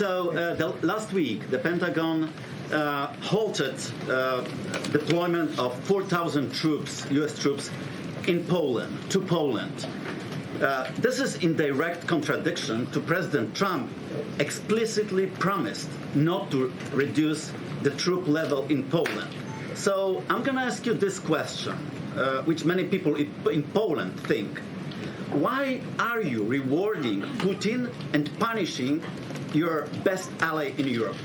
Last week, the Pentagon halted deployment of 4,000 troops, U.S. troops, to Poland. This is in direct contradiction to President Trump explicitly promised not to reduce the troop level in Poland. So I'm going to ask you this question, which many people in Poland think. Why are you rewarding Putin and punishing your best ally in Europe?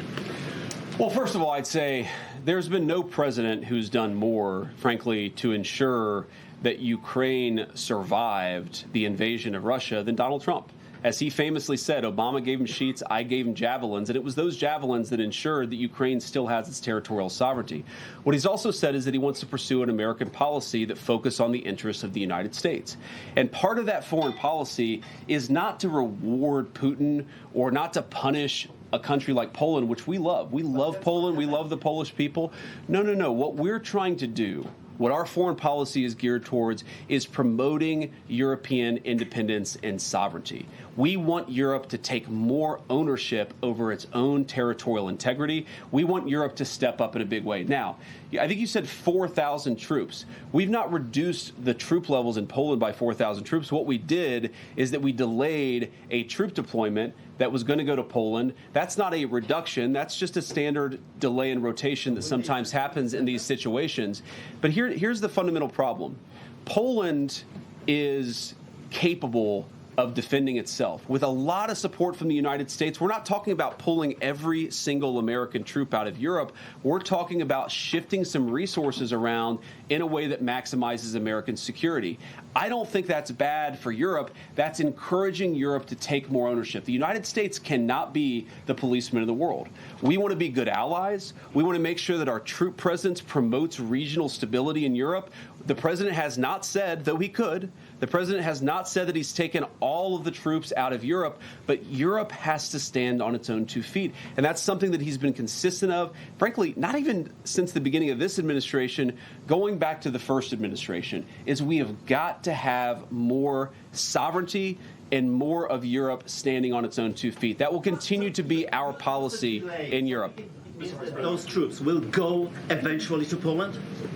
Well, first of all, I'd say there's been no president who's done more, frankly, to ensure that Ukraine survived the invasion of Russia than Donald Trump. As he famously said, Obama gave him sheets, I gave him javelins, and it was those javelins that ensured that Ukraine still has its territorial sovereignty. What he's also said is that he wants to pursue an American policy that focuses on the interests of the United States. And part of that foreign policy is not to reward Putin or not to punish a country like Poland, which we love. We love Poland. We love the Polish people. No. What we're trying to do, what our foreign policy is geared towards, is promoting European independence and sovereignty. We want Europe to take more ownership over its own territorial integrity. We want Europe to step up in a big way. Now, I think you said 4,000 troops. We've not reduced the troop levels in Poland by 4,000 troops. What we did is that we delayed a troop deployment that was going to go to Poland. That's not a reduction. That's just a standard delay in rotation that sometimes happens in these situations. But here's the fundamental problem. Poland is capable of defending itself with a lot of support from the United States. We're not talking about pulling every single American troop out of Europe. We're talking about shifting some resources around in a way that maximizes American security. I don't think that's bad for Europe. That's encouraging Europe to take more ownership. The United States cannot be the policeman of the world. We want to be good allies. We want to make sure that our troop presence promotes regional stability in Europe. The president has not said, though he could, the president has not said that he's taken all of the troops out of Europe, but Europe has to stand on its own 2 feet. And that's something that he's been consistent of, frankly, not even since the beginning of this administration, going back to the first administration, is we have got to have more sovereignty and more of Europe standing on its own 2 feet. That will continue to be our policy in Europe. Those troops will go eventually to Poland?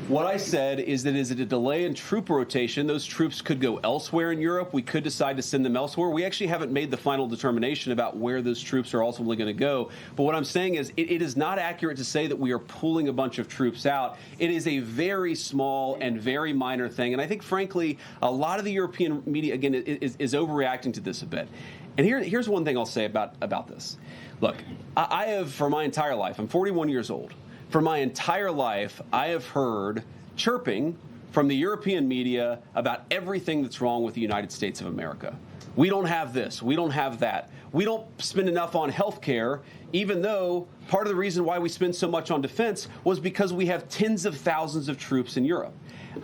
What I said is that is it a delay in troop rotation? Those troops could go elsewhere in Europe. We could decide to send them elsewhere. We actually haven't made the final determination about where those troops are ultimately going to go. But what I'm saying is it is not accurate to say that we are pulling a bunch of troops out. It is a very small and very minor thing. And I think, frankly, a lot of the European media, again, is overreacting to this a bit. And here's one thing I'll say about this. Look, I have, for my entire life, I'm 41 years old. For my entire life, I have heard chirping from the European media about everything that's wrong with the United States of America. We don't have this. We don't have that. We don't spend enough on health care, even though part of the reason why we spend so much on defense was because we have tens of thousands of troops in Europe.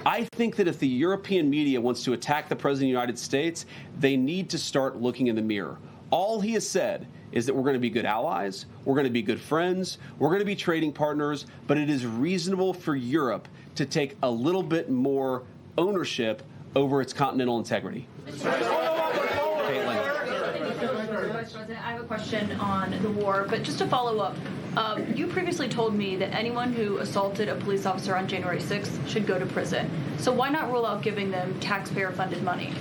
I think that if the European media wants to attack the President of the United States, they need to start looking in the mirror. All he has said is that we're going to be good allies, we're going to be good friends, we're going to be trading partners, but it is reasonable for Europe to take a little bit more ownership over its continental integrity. I have a question on the war, but just to follow up, you previously told me that anyone who assaulted a police officer on January 6th should go to prison. So why not rule out giving them taxpayer-funded money?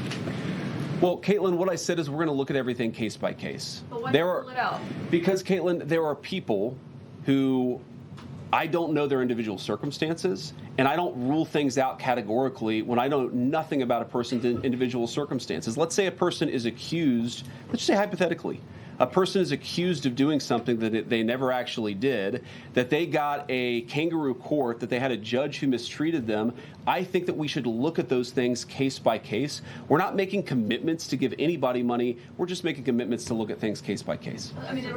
Well, Caitlin, what I said is we're going to look at everything case by case. But why not rule it out? Because, Caitlin, there are people who I don't know their individual circumstances, and I don't rule things out categorically when I know nothing about a person's individual circumstances. Let's say a person is accused, let's say hypothetically, a person is accused of doing something that they never actually did, that they got a kangaroo court, that they had a judge who mistreated them. I think that we should look at those things case by case. We're not making commitments to give anybody money. We're just making commitments to look at things case by case. I mean,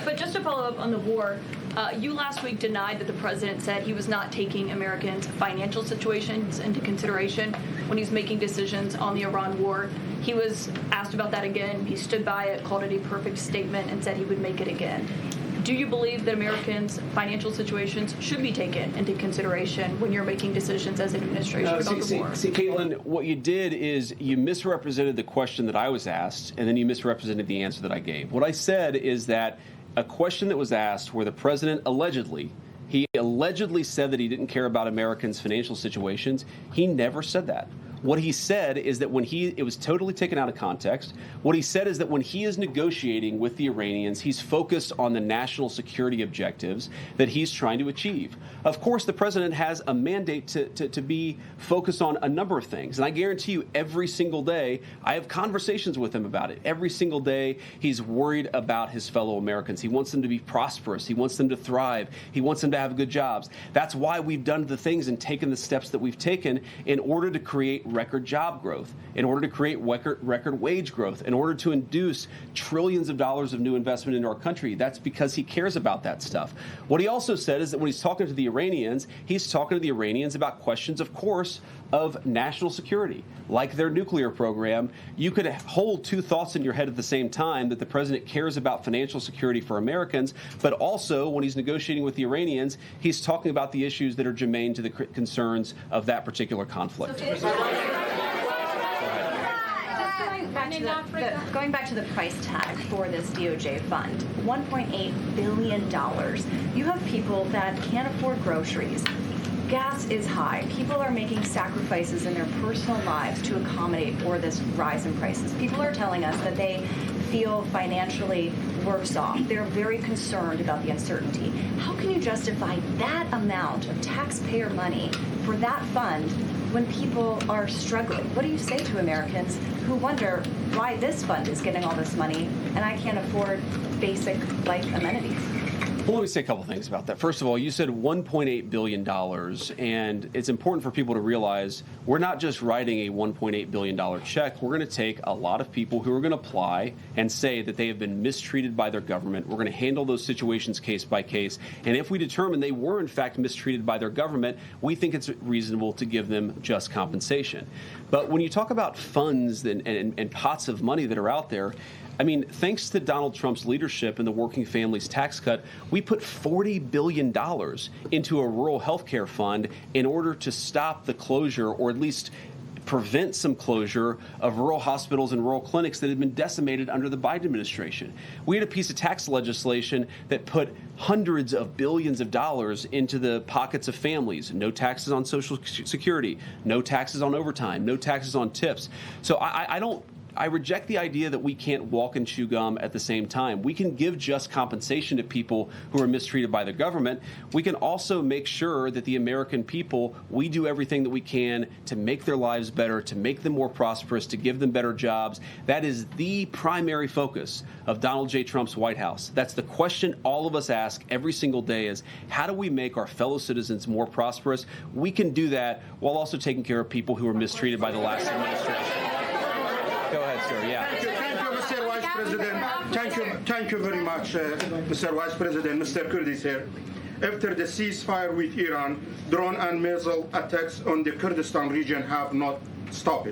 but just to follow up on the war, you last week denied that the president said he was not taking Americans' financial situations into consideration when he's making decisions on the Iran war. He was asked about that again. He stood by it, called it a perfect statement, and said he would make it again. do you believe that Americans' financial situations should be taken into consideration when you're making decisions as an administration about the war? See, Caitlin, what you did is you misrepresented the question that I was asked, and then you misrepresented the answer that I gave. What I said is that a question that was asked where the president he allegedly said that he didn't care about Americans' financial situations. He never said that. What he said is that it was totally taken out of context. What he said is that when he is negotiating with the Iranians, he's focused on the national security objectives that he's trying to achieve. Of course, the president has a mandate to be focused on a number of things. And I guarantee you every single day, I have conversations with him about it. Every single day, he's worried about his fellow Americans. He wants them to be prosperous. He wants them to thrive. He wants them to have good jobs. That's why we've done the things and taken the steps that we've taken in order to create record job growth, in order to create record wage growth, in order to induce trillions of dollars of new investment into our country. That's because he cares about that stuff. What he also said is that when he's talking to the Iranians, he's talking to the Iranians about questions, of course, of national security, like their nuclear program. You could hold two thoughts in your head at the same time, that the president cares about financial security for Americans, but also when he's negotiating with the Iranians, he's talking about the issues that are germane to the concerns of that particular conflict. Going back to the price tag for this DOJ fund, $1.8 billion. You have people that can't afford groceries. Gas is high. People are making sacrifices in their personal lives to accommodate for this rise in prices. People are telling us that they feel financially worse off. They're very concerned about the uncertainty. How can you justify that amount of taxpayer money for that fund when people are struggling? What do you say to Americans who wonder why this fund is getting all this money and I can't afford basic life amenities? Well, let me say a couple things about that. First of all, you said $1.8 billion, and it's important for people to realize we're not just writing a $1.8 billion check. We're going to take a lot of people who are going to apply and say that they have been mistreated by their government. We're going to handle those situations case by case, and if we determine they were, in fact, mistreated by their government, we think it's reasonable to give them just compensation. But when you talk about funds and pots of money that are out there, I mean, thanks to Donald Trump's leadership and the Working Families Tax Cut, we put $40 billion into a rural health care fund in order to stop the closure, or at least prevent some closure, of rural hospitals and rural clinics that had been decimated under the Biden administration. We had a piece of tax legislation that put hundreds of billions of dollars into the pockets of families. No taxes on Social Security, no taxes on overtime, no taxes on tips. So I reject the idea that we can't walk and chew gum at the same time. We can give just compensation to people who are mistreated by the government. We can also make sure that the American people, we do everything that we can to make their lives better, to make them more prosperous, to give them better jobs. That is the primary focus of Donald J. Trump's White House. That's the question all of us ask every single day, is how do we make our fellow citizens more prosperous? We can do that while also taking care of people who were mistreated by the last administration. Go ahead, sir. Yeah. Thank you, Mr. Vice President. Thank you very much, Mr. Vice President. Mr. Kurdi's here. After the ceasefire with Iran, drone and missile attacks on the Kurdistan region have not stopped.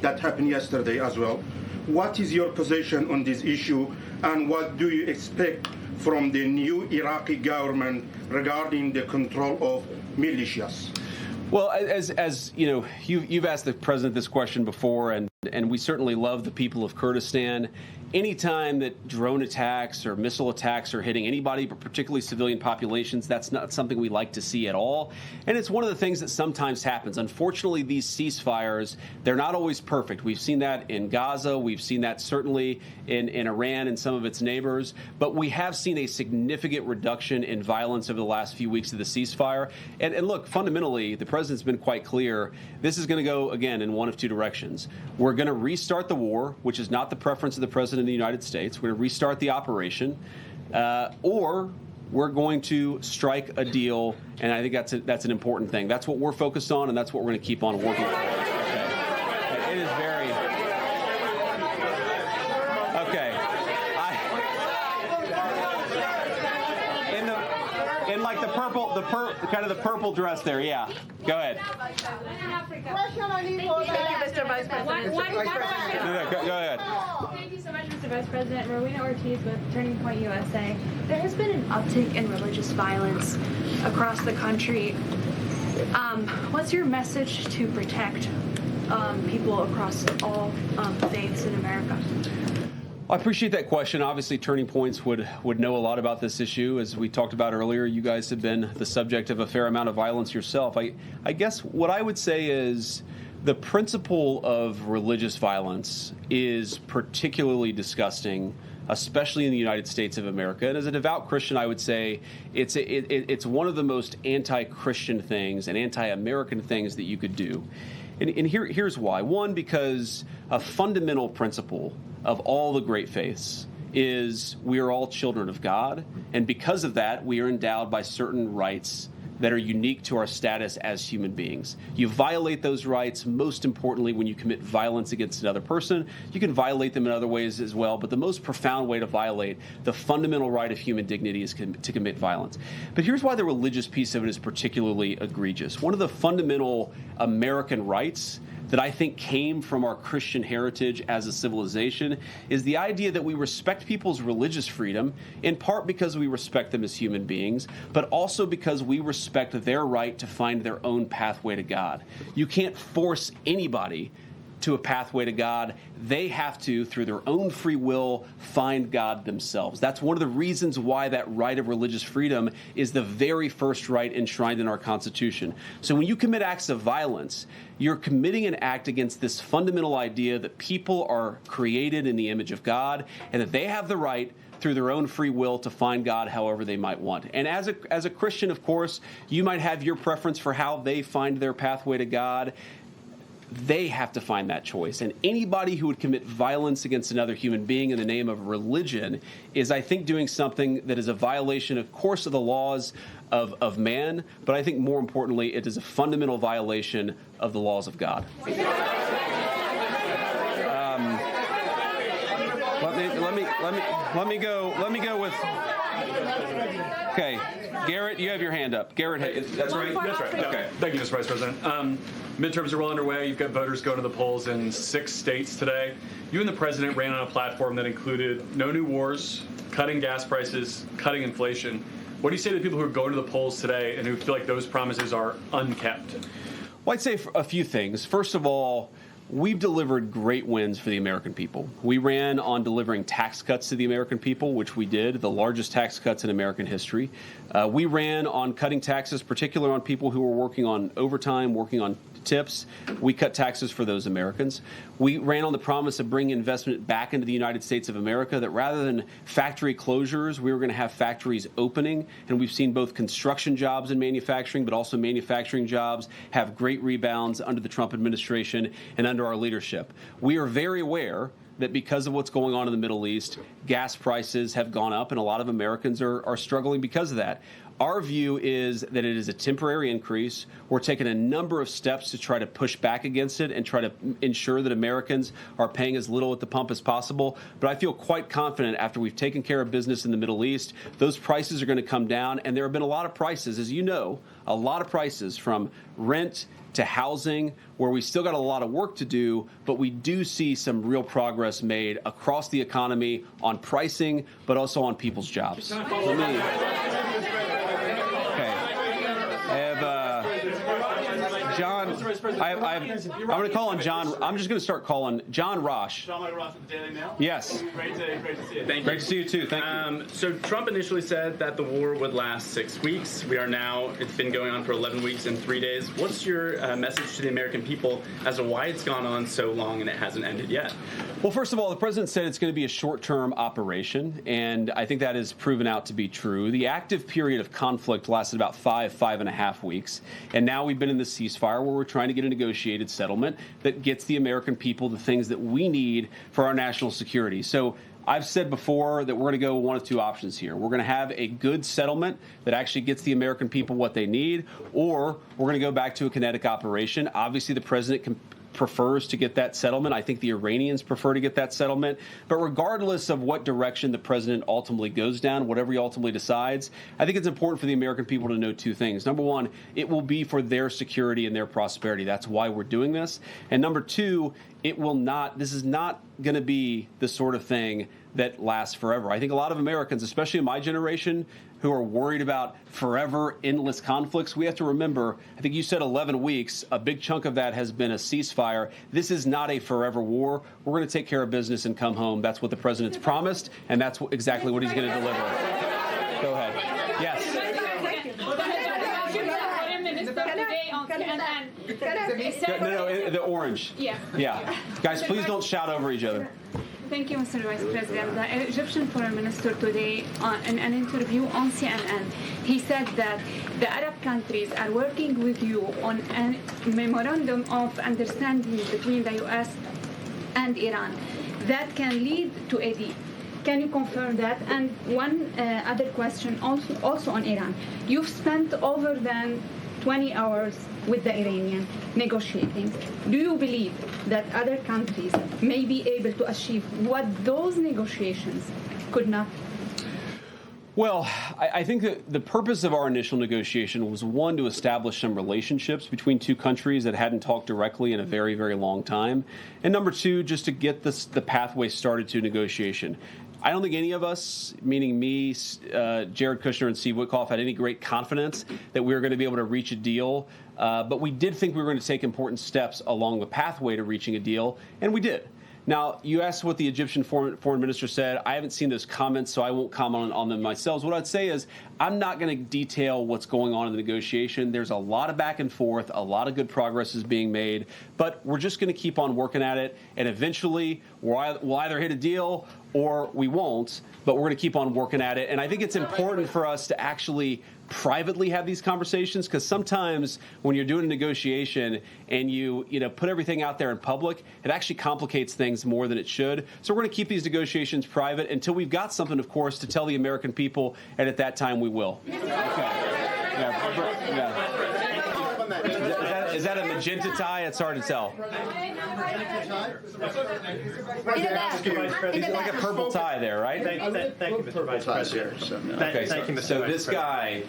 That happened yesterday as well. What is your position on this issue, and what do you expect from the new Iraqi government regarding the control of militias? Well, as you know, you've asked the president this question before, and we certainly love the people of Kurdistan. Anytime that drone attacks or missile attacks are hitting anybody, but particularly civilian populations, that's not something we like to see at all. And it's one of the things that sometimes happens. Unfortunately, these ceasefires, they're not always perfect. We've seen that in Gaza. We've seen that certainly in Iran and some of its neighbors. But we have seen a significant reduction in violence over the last few weeks of the ceasefire. And look, fundamentally, the president's been quite clear. This is going to go, again, in one of two directions. We're going to restart the war, which is not the preference of the president in the United States. We're going to restart the operation, or we're going to strike a deal, and I think that's an important thing. That's what we're focused on, and that's what we're going to keep on working for. Okay. It is very... Okay. In like like the purple, kind of the purple dress there. Yeah, go ahead. Thank you, Mr. Vice President. Go ahead. Thank you so much, Mr. Vice President. Rowena Ortiz with Turning Point USA. There has been an uptick in religious violence across the country. What's your message to protect people across all faiths in America? I appreciate that question. Obviously, Turning Points would know a lot about this issue. As we talked about earlier, you guys have been the subject of a fair amount of violence yourself. I guess what I would say is the principle of religious violence is particularly disgusting, especially in the United States of America. And as a devout Christian, I would say it's one of the most anti-Christian things and anti-American things that you could do. And here's why. One, because a fundamental principle of all the great faiths is we are all children of God, and because of that, we are endowed by certain rights that are unique to our status as human beings. You violate those rights, most importantly, when you commit violence against another person. You can violate them in other ways as well, but the most profound way to violate the fundamental right of human dignity is to commit violence. But here's why the religious piece of it is particularly egregious. One of the fundamental American rights that I think came from our Christian heritage as a civilization is the idea that we respect people's religious freedom, in part because we respect them as human beings, but also because we respect their right to find their own pathway to God. You can't force anybody to a pathway to God. They have to, through their own free will, find God themselves. That's one of the reasons why that right of religious freedom is the very first right enshrined in our Constitution. So when you commit acts of violence, you're committing an act against this fundamental idea that people are created in the image of God and that they have the right through their own free will to find God however they might want. And as a Christian, of course, you might have your preference for how they find their pathway to God. They have to find that choice. And anybody who would commit violence against another human being in the name of religion is, I think, doing something that is a violation, of course, of the laws of man, but I think more importantly, it is a fundamental violation of the laws of God. Let me go with. Okay, Garrett, you have your hand up. Garrett, that's right. That's right. Okay. Thank you, Mr. Vice President. Midterms are well underway. You've got voters going to the polls in 6 states today. You and the president ran on a platform that included no new wars, cutting gas prices, cutting inflation. What do you say to the people who are going to the polls today and who feel like those promises are unkept? Well, I'd say a few things. First of all, we've delivered great wins for the American people. We ran on delivering tax cuts to the American people, which we did, the largest tax cuts in American history. We ran on cutting taxes, particularly on people who were working on overtime, working on tips. We cut taxes for those Americans. We ran on the promise of bringing investment back into the United States of America, that rather than factory closures, we were going to have factories opening. And we've seen both construction jobs and manufacturing, but also manufacturing jobs have great rebounds under the Trump administration and under our leadership. We are very aware that because of what's going on in the Middle East, gas prices have gone up, and a lot of Americans are struggling because of that. Our view is that it is a temporary increase. We're taking a number of steps to try to push back against it and try to ensure that Americans are paying as little at the pump as possible. But I feel quite confident after we've taken care of business in the Middle East, those prices are going to come down. And there have been a lot of prices, as you know, a lot of prices from rent to housing, where we still got a lot of work to do, but we do see some real progress made across the economy on pricing, but also on people's jobs. I'm going to call on John. I'm just going to start calling John Rosh. John Rosh with the Daily Mail. Yes. Great to see you. Thank you. Great to see you too. Thank you. So Trump initially said that the war would last 6 weeks. It's been going on for 11 weeks and 3 days. What's your message to the American people as to why it's gone on so long and it hasn't ended yet? Well, first of all, the president said it's going to be a short-term operation, and I think that has proven out to be true. The active period of conflict lasted about 5.5 weeks, and now we've been in this ceasefire where we're trying to get a negotiated settlement that gets the American people the things that we need for our national security. So I've said before that we're going to go one of two options here. We're going to have a good settlement that actually gets the American people what they need, or we're going to go back to a kinetic operation. Obviously, the president prefers to get that settlement. I think the Iranians prefer to get that settlement. But regardless of what direction the president ultimately goes down, whatever he ultimately decides, I think it's important for the American people to know two things. Number one, it will be for their security and their prosperity. That's why we're doing this. And number two, this is not going to be the sort of thing that lasts forever. I think a lot of Americans, especially in my generation, who are worried about forever, endless conflicts, we have to remember, I think you said 11 weeks, a big chunk of that has been a ceasefire. This is not a forever war. We're going to take care of business and come home. That's what the president's promised, and that's exactly what he's going to deliver. Go ahead. Yes. No, the orange. Yeah. Guys, please don't shout over each other. Thank you, Mr. Vice President. The Egyptian Foreign Minister today, in an interview on CNN, he said that the Arab countries are working with you on a memorandum of understanding between the U.S. and Iran that can lead to a deal. Can you confirm that? And one other question also on Iran. You've spent over than 20 hours with the Iranian negotiating. Do you believe that other countries may be able to achieve what those negotiations could not? Well, I think that the purpose of our initial negotiation was, one, to establish some relationships between two countries that hadn't talked directly in a very, very long time. And number two, just to get the pathway started to negotiation. I don't think any of us, meaning me, Jared Kushner, and Steve Witkoff, had any great confidence that we were going to be able to reach a deal. But we did think we were going to take important steps along the pathway to reaching a deal, and we did. Now, you asked what the Egyptian foreign minister said. I haven't seen those comments, so I won't comment on them myself. What I'd say is I'm not going to detail what's going on in the negotiation. There's a lot of back and forth. A lot of good progress is being made. But we're just going to keep on working at it. And eventually, we'll either hit a deal or we won't. But we're going to keep on working at it. And I think it's important for us to actually privately have these conversations, because sometimes when you're doing a negotiation and you put everything out there in public, it actually complicates things more than it should. So we're going to keep these negotiations private until we've got something, of course, to tell the American people, and at that time we will. Okay. Is that a magenta tie? It's hard to tell. It's like a purple tie there, right? Thank you, Mr. Vice President. Thank you, Mr. So this guy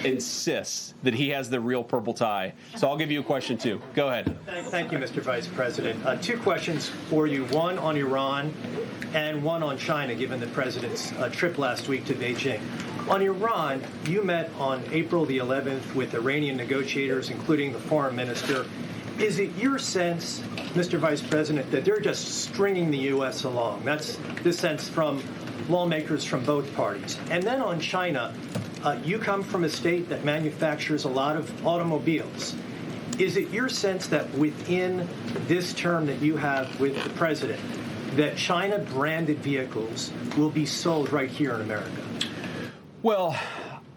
insists that he has the real purple tie. So I'll give you a question, too. Go ahead. Thank you, Mr. Vice President. Two questions for you, one on Iran and one on China, given the president's trip last week to Beijing. On Iran, you met on April the 11th with Iranian negotiators, including the foreign minister. Is it your sense, Mr. Vice President, that they're just stringing the U.S. along? That's the sense from lawmakers from both parties. And then on China, you come from a state that manufactures a lot of automobiles. Is it your sense that within this term that you have with the president, that China-branded vehicles will be sold right here in America? Well,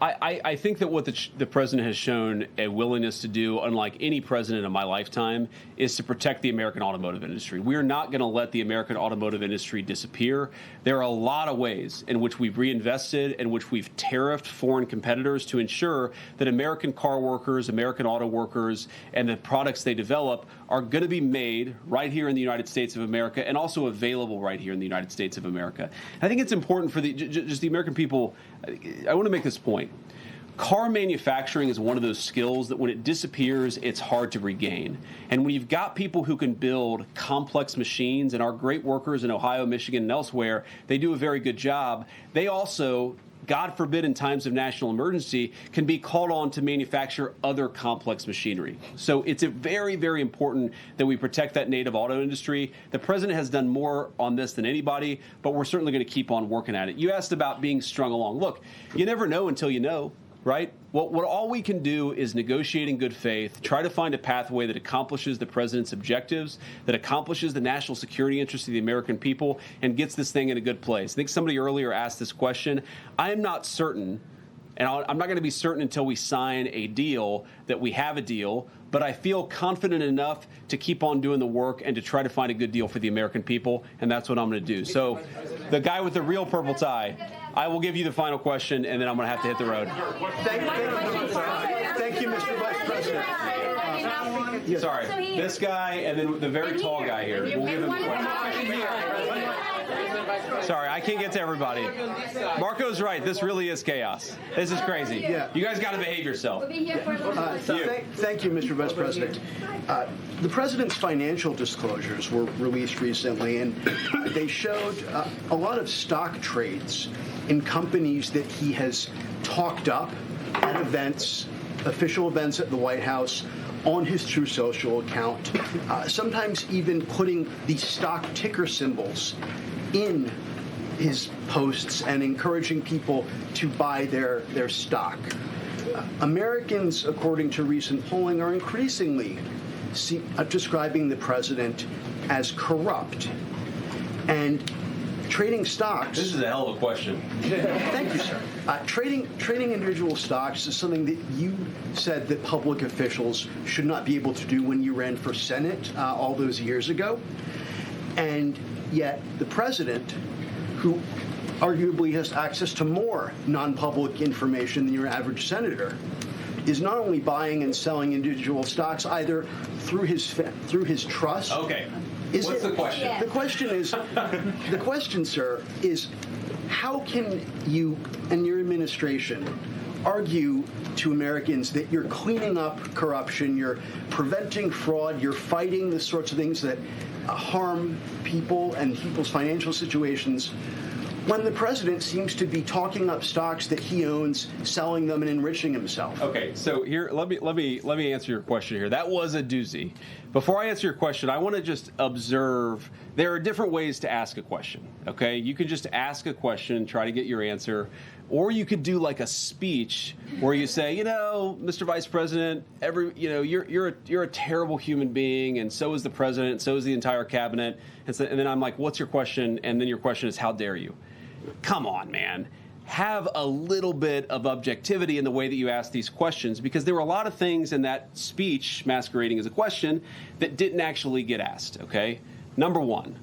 I think that what the president has shown a willingness to do, unlike any president in my lifetime, is to protect the American automotive industry. We are not going to let the American automotive industry disappear. There are a lot of ways in which we've reinvested, in which we've tariffed foreign competitors to ensure that American car workers, American auto workers, and the products they develop are going to be made right here in the United States of America and also available right here in the United States of America. I think it's important for just the American people. I want to make this point. Car manufacturing is one of those skills that when it disappears, it's hard to regain. And when you've got people who can build complex machines, and our great workers in Ohio, Michigan, and elsewhere, they do a very good job. They also, God forbid, in times of national emergency, can be called on to manufacture other complex machinery. So it's very, very important that we protect that native auto industry. The president has done more on this than anybody, but we're certainly going to keep on working at it. You asked about being strung along. Look, you never know until you know. Right? What all we can do is negotiate in good faith, try to find a pathway that accomplishes the president's objectives, that accomplishes the national security interests of the American people, and gets this thing in a good place. I think somebody earlier asked this question. I am not certain, and I'm not going to be certain until we sign a deal that we have a deal, but I feel confident enough to keep on doing the work and to try to find a good deal for the American people, and that's what I'm going to do. So the guy with the real purple tie, I will give you the final question, and then I'm going to have to hit the road. Thank you, Mr. Vice President. Sorry, So he- this guy and then the very tall guy here. We'll give him one more. Sorry, I can't get to everybody. Marco's right. This really is chaos. This is crazy. Yeah. You guys got to behave yourself. We'll be here for a little bit. Thank you, Mr. Vice President. The president's financial disclosures were released recently, and they showed a lot of stock trades in companies that he has talked up at events, official events at the White House, on his True Social account, sometimes even putting the stock ticker symbols in his posts and encouraging people to buy their stock. Americans, according to recent polling, are increasingly describing the president as corrupt. And trading stocks... This is a hell of a question. Thank you, sir. Trading individual stocks is something that you said that public officials should not be able to do when you ran for Senate all those years ago. And yet the president, who arguably has access to more non-public information than your average senator, is not only buying and selling individual stocks either through his trust. Okay. What's the question? The question is, the question, sir, is how can you and your administration argue to Americans that you're cleaning up corruption, you're preventing fraud, you're fighting the sorts of things that harm people and people's financial situations, when the president seems to be talking up stocks that he owns, selling them, and enriching himself? Okay, so here, let me answer your question here. That was a doozy. Before I answer your question, I want to just observe there are different ways to ask a question. Okay, you can just ask a question, try to get your answer, or you could do like a speech where you say, Mr. Vice President, you're a terrible human being, and so is the president, and so is the entire cabinet, and then I'm like, what's your question? And then your question is, how dare you? Come on, man. Have a little bit of objectivity in the way that you ask these questions, because there were a lot of things in that speech masquerading as a question that didn't actually get asked, okay? Number one,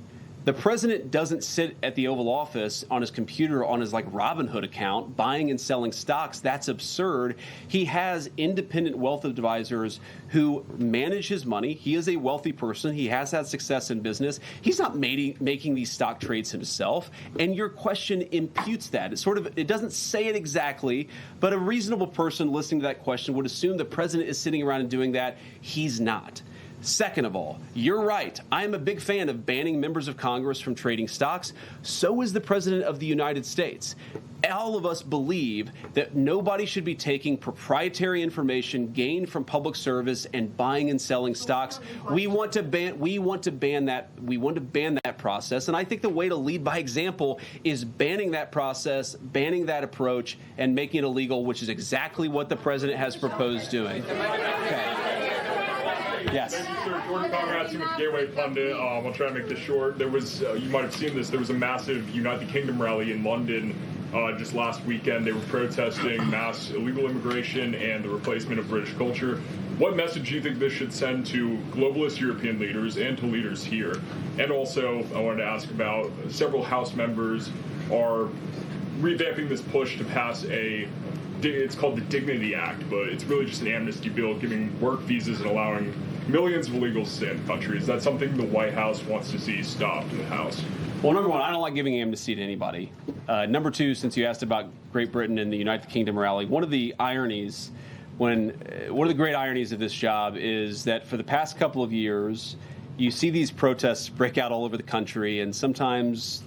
the president doesn't sit at the Oval Office on his computer on his Robinhood account buying and selling stocks. That's absurd. He has independent wealth advisors who manage his money. He is a wealthy person. He has had success in business. He's not making these stock trades himself. And your question imputes that. It doesn't say it exactly, but a reasonable person listening to that question would assume the president is sitting around and doing that. He's not. Second of all, you're right. I am a big fan of banning members of Congress from trading stocks. So is the President of the United States. All of us believe that nobody should be taking proprietary information gained from public service and buying and selling stocks. We want to ban that. We want to ban that process. And I think the way to lead by example is banning that process, banning that approach, and making it illegal, which is exactly what the president has proposed doing. Okay. Yes. Sir, Jordan Conrad's with Gateway Pundit. I'll try to make this short. There was, you might have seen this, there was a massive United Kingdom rally in London just last weekend. They were protesting mass illegal immigration and the replacement of British culture. What message do you think this should send to globalist European leaders and to leaders here? And also, I wanted to ask about several House members are revamping this push to pass it's called the Dignity Act, but it's really just an amnesty bill giving work visas and allowing millions of illegals to stay in the country. Is that something the White House wants to see stopped in the House? Well, number one, I don't like giving amnesty to anybody. Number two, since you asked about Great Britain and the United Kingdom rally, one of the great ironies of this job is that for the past couple of years, you see these protests break out all over the country, and sometimes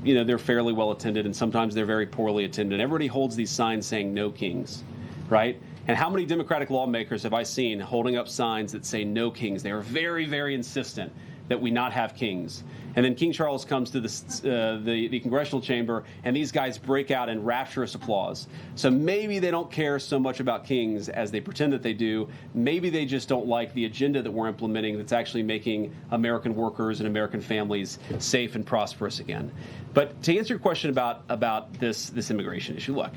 they're fairly well attended, and sometimes they're very poorly attended. Everybody holds these signs saying "No Kings," right? And how many Democratic lawmakers have I seen holding up signs that say "No Kings"? They are very, very insistent that we not have kings. And then King Charles comes to the congressional chamber, and these guys break out in rapturous applause. So maybe they don't care so much about kings as they pretend that they do. Maybe they just don't like the agenda that we're implementing that's actually making American workers and American families safe and prosperous again. But to answer your question about this immigration issue, look,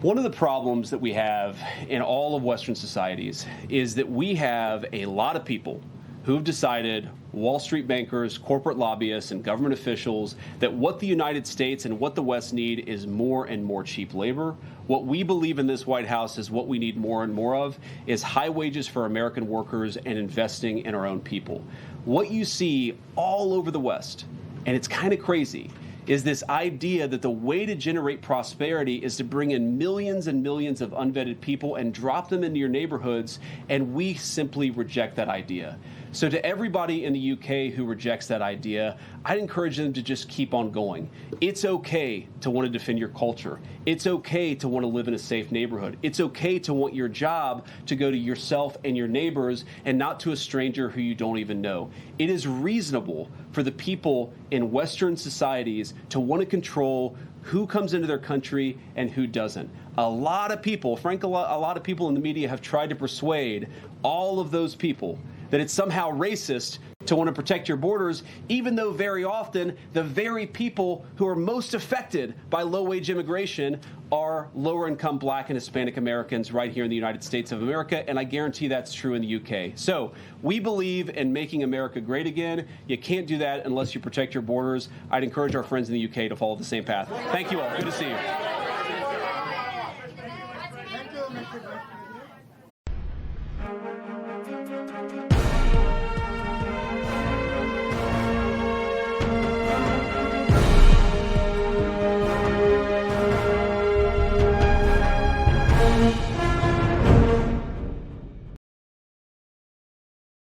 one of the problems that we have in all of Western societies is that we have a lot of people who've decided, Wall Street bankers, corporate lobbyists, and government officials, that what the United States and what the West need is more and more cheap labor. What we believe in this White House is what we need more and more of is high wages for American workers and investing in our own people. What you see all over the West, and it's kind of crazy, is this idea that the way to generate prosperity is to bring in millions and millions of unvetted people and drop them into your neighborhoods, and we simply reject that idea. So to everybody in the UK who rejects that idea, I'd encourage them to just keep on going. It's okay to want to defend your culture. It's okay to want to live in a safe neighborhood. It's okay to want your job to go to yourself and your neighbors and not to a stranger who you don't even know. It is reasonable for the people in Western societies to want to control who comes into their country and who doesn't. A lot of people, frankly, a lot of people in the media have tried to persuade all of those people that it's somehow racist to want to protect your borders, even though very often the very people who are most affected by low-wage immigration are lower-income Black and Hispanic Americans right here in the United States of America, and I guarantee that's true in the UK. So we believe in making America great again. You can't do that unless you protect your borders. I'd encourage our friends in the UK to follow the same path. Thank you all. Good to see you.